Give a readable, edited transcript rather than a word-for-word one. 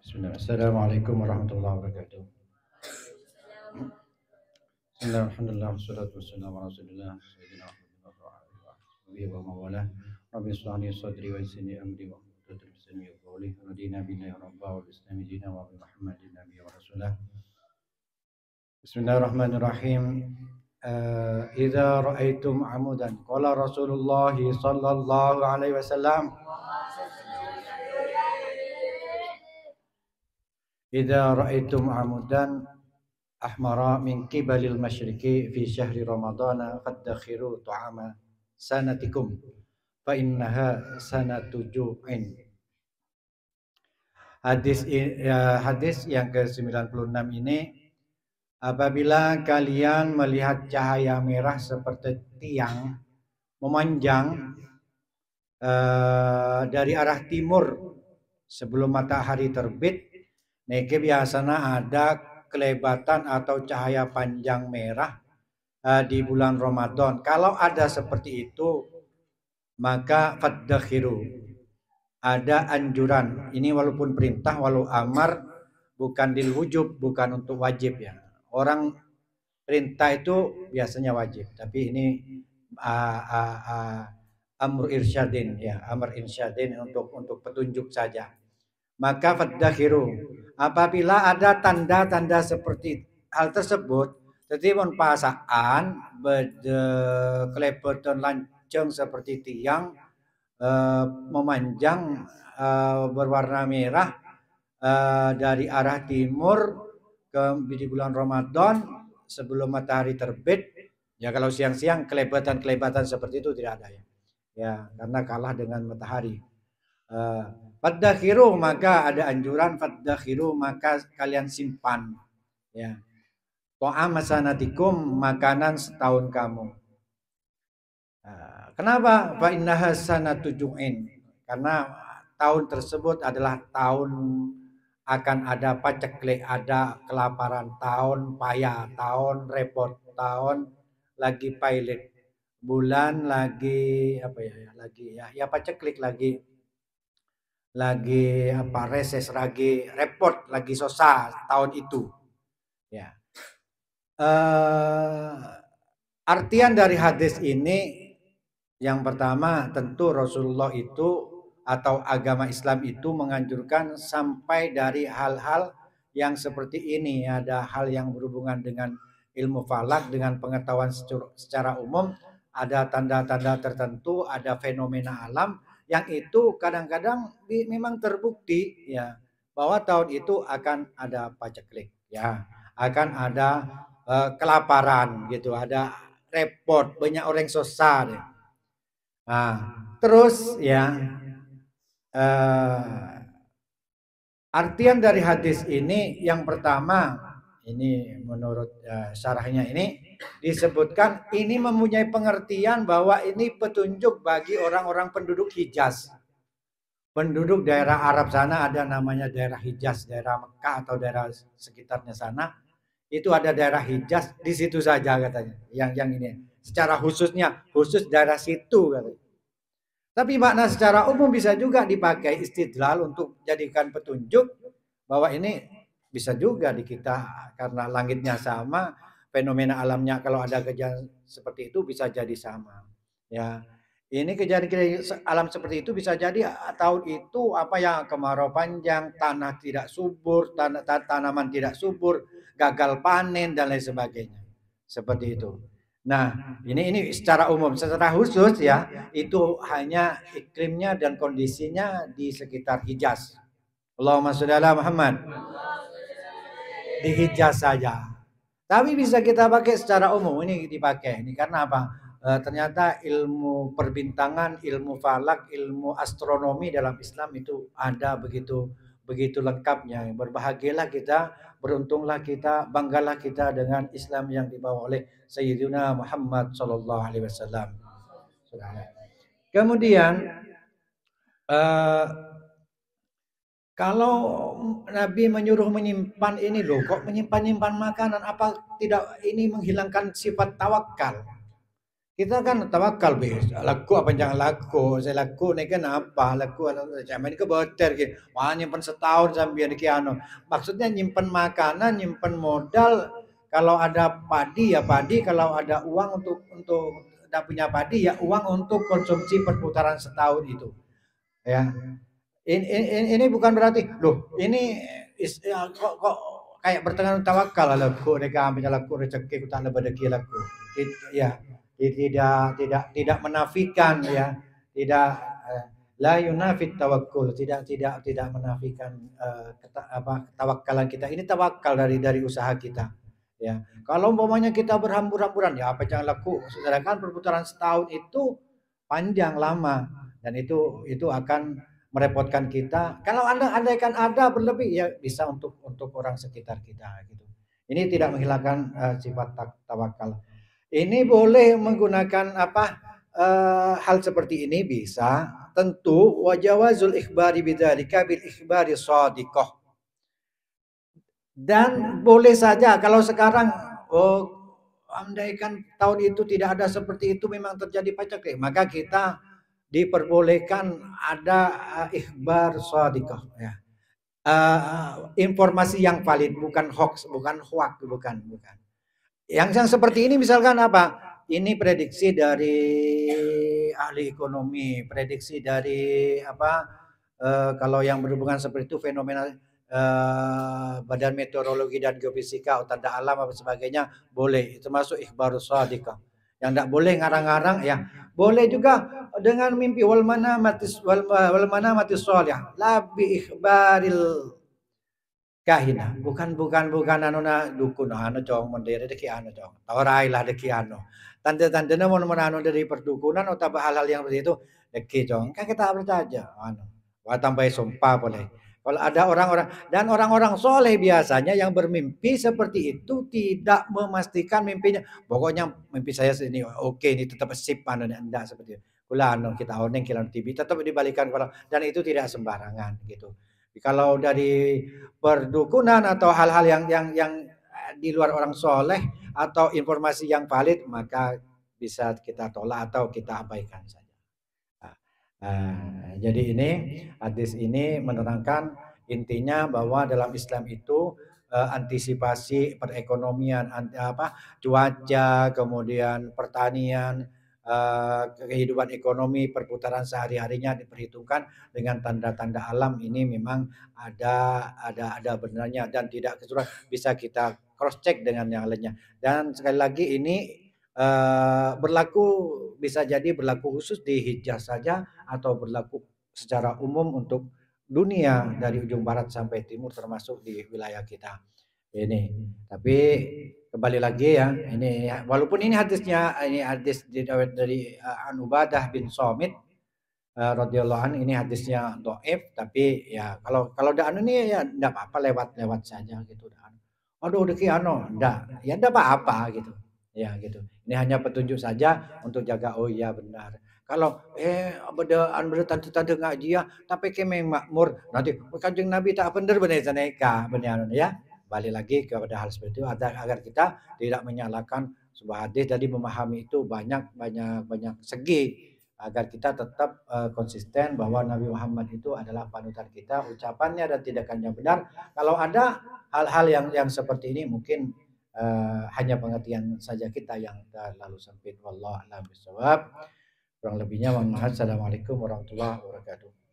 Bismillah. Assalamualaikum warahmatullahi wabarakatuh. Bismillah, alhamdulillah, wassalatu wassalamu ala rasulillah, sayyidina Muhammadin wa mawala. Rabbi shrah li sadri wa yassir li amri wa hlul 'uqdatam min lisani yafqahu qawli. Radina billahi rabba wa bil islami dinan wa bi Muhammadin nabiyyan wa rasulah. Bismillahirrahmanirrahim. Idza ra'aitum amudan qala Rasulullah sallallahu alaihi wasallam idza ra'aitum amudan ahmara min qibalil masyriqi fi syahri ramadana fadakhiru ta'ama sanatikum fa innaha sanatu ju'in. Hadis yang ke-96 ini, apabila kalian melihat cahaya merah seperti tiang memanjang dari arah timur sebelum matahari terbit, niki biasanya ada kelebatan atau cahaya panjang merah di bulan Ramadan. Kalau ada seperti itu, maka fadakhiru, ada anjuran. Ini walaupun perintah, walau amar, bukan lil wujub, bukan untuk wajib ya. Orang perintah itu biasanya wajib, tapi ini amr irsyadin ya, amr irsyadin untuk petunjuk saja. Maka fadakhiru, apabila ada tanda-tanda seperti hal tersebut, jadi mon pasaan kelebetan lanceng seperti tiang memanjang berwarna merah dari arah timur di bulan Ramadan sebelum matahari terbit. Ya kalau siang-siang kelebatan-kelebatan seperti itu tidak ada ya. Ya, karena kalah dengan matahari. Fadakhiru, maka ada anjuran fadakhiru, maka kalian simpan ya. Ta'am sanatikum, makanan setahun kamu. Kenapa? Fa innaha sanatu ju'in. Karena tahun tersebut adalah tahun akan ada paceklik, ada kelaparan, tahun payah, tahun repot, tahun lagi pailit, bulan lagi apa ya, lagi ya paceklik, lagi apa reses, lagi repot, lagi susah tahun itu. Ya. Artian dari hadis ini, yang pertama tentu Rasulullah itu atau agama Islam itu menganjurkan sampai dari hal-hal yang seperti ini. Ada hal yang berhubungan dengan ilmu falak, dengan pengetahuan secara umum, ada tanda-tanda tertentu, ada fenomena alam yang itu kadang-kadang memang terbukti ya, bahwa tahun itu akan ada paceklik ya, akan ada kelaparan gitu, ada repot, banyak orang susah deh. Nah, terus ya artian dari hadis ini yang pertama, ini menurut syarahnya ini disebutkan ini mempunyai pengertian bahwa ini petunjuk bagi orang-orang penduduk Hijaz. Penduduk daerah Arab sana, ada namanya daerah Hijaz, daerah Mekah atau daerah sekitarnya sana. Itu ada daerah Hijaz, di situ saja katanya. Yang ini secara khusus daerah situ katanya. Tapi makna secara umum bisa juga dipakai istidlal untuk jadikan petunjuk bahwa ini bisa juga di kita, karena langitnya sama, fenomena alamnya kalau ada kejadian seperti itu bisa jadi sama. Ya, ini kejadian alam seperti itu bisa jadi tahun itu apa yang kemarau panjang, tanah tidak subur, tanaman tidak subur, gagal panen dan lain sebagainya. Seperti itu. Nah, ini secara umum, secara khusus ya, itu hanya iklimnya dan kondisinya di sekitar Hijaz. Allahumma sholli ala Muhammad. Di Hijaz saja. Tapi bisa kita pakai secara umum, ini dipakai. Ini karena apa? Ternyata ilmu perbintangan, ilmu falak, ilmu astronomi dalam Islam itu ada begitu lengkapnya. Berbahagialah kita, beruntunglah kita, banggalah kita dengan Islam yang dibawa oleh Sayyidina Muhammad sallallahu alaihi wasallam. Kemudian kalau Nabi menyuruh menyimpan ini loh, kok menyimpan makanan, apa tidak ini menghilangkan sifat tawakal? Kita kan tawakal bis, laku apa jangan laku, saya laku nih kan apa, laku zaman ini ke boter gitu, wah nyimpen setahun sambil di kiano, maksudnya nyimpen makanan, nyimpen modal, kalau ada padi ya padi, kalau ada uang untuk tidak punya padi ya uang untuk konsumsi perputaran setahun itu, ya. Ini bukan berarti, loh ini ya, kok kayak bertengah tawakal laku, mereka ambil laku rezeki, ku tak ada rezeki laku, ya tidak menafikan ya, tidak la yunafit tawakkul, tidak menafikan tawakkalan kita. Ini tawakal dari usaha kita. Ya, kalau umpamanya kita berhambur-hamburan ya apa jangan laku, sedangkan perputaran setahun itu panjang lama dan itu akan merepotkan kita. Kalau Anda andaikan ada berlebih ya bisa untuk orang sekitar kita gitu. Ini tidak menghilangkan sifat tawakal. Ini boleh menggunakan hal seperti ini bisa, tentu wajawazul ikhbari bidzalika bil ikhbari shadiqah. Dan boleh saja kalau sekarang andaikan tahun itu tidak ada seperti itu memang terjadi paceklik, maka kita diperbolehkan ada ikhbar shadiqah ya. Informasi yang valid bukan hoax, bukan hoax, bukan. Yang seperti ini misalkan apa? Ini prediksi dari ahli ekonomi, prediksi dari kalau yang berhubungan seperti itu fenomena Badan Meteorologi dan Geofisika atau tanda alam apa sebagainya boleh, itu masuk ikhbarus shadiqah. Yang tidak boleh ngarang-ngarang ya. Boleh juga dengan mimpi wal manamatis shalihah la bi ikhbaril kahina, bukan anuna dukun anu jong mondere deki anu jong. Taurai lah deki anu. Tanda-tandanya mau anu dari perdukunan atau hal-hal yang seperti itu deki jong. Kan kita percaya anu. Wah tambah sumpah boleh. Kalau ada orang-orang dan orang-orang soleh biasanya yang bermimpi seperti itu tidak memastikan mimpinya. Pokoknya mimpi saya ini oke ini tetap sip anu enggak seperti itu. Kula anu kita oneng kilan TV tetap dibalikan kalau dan itu tidak sembarangan gitu. Kalau dari perdukunan atau hal-hal yang di luar orang soleh atau informasi yang valid maka bisa kita tolak atau kita abaikan saja. Jadi ini hadis ini menerangkan intinya bahwa dalam Islam itu antisipasi perekonomian, cuaca, kemudian pertanian, kehidupan ekonomi, perputaran sehari-harinya diperhitungkan dengan tanda-tanda alam ini memang ada benarnya dan tidak keseluruhan bisa kita cross check dengan yang lainnya. Dan sekali lagi ini berlaku bisa jadi berlaku khusus di Hijaz saja atau berlaku secara umum untuk dunia dari ujung barat sampai timur termasuk di wilayah kita ini. Tapi kembali lagi ya, ini walaupun ini hadisnya ini hadis dari An Ubadah bin Somit radhiyallahu anhu ini hadisnya dhaif tapi ya kalau udah anu ini ya enggak apa-apa lewat-lewat saja gitu udah. Aduh deki anu, enggak, ya enggak apa-apa gitu. Ya gitu. Ini hanya petunjuk saja untuk jaga oh iya benar. Kalau beda tante-tante ngaji ya tapi kemeng makmur nanti Kanjeng Nabi tak bener bener saneka benar ya. Balik lagi kepada hal seperti itu agar kita tidak menyalahkan sebuah hadis jadi memahami itu banyak segi agar kita tetap konsisten bahwa Nabi Muhammad itu adalah panutan kita, ucapannya dan tindakannya benar. Kalau ada hal-hal yang seperti ini mungkin hanya pengertian saja kita yang terlalu sempit. Wallahu a'lam bishawab. Kurang lebihnya mohon maaf. Assalamualaikum warahmatullahi wabarakatuh.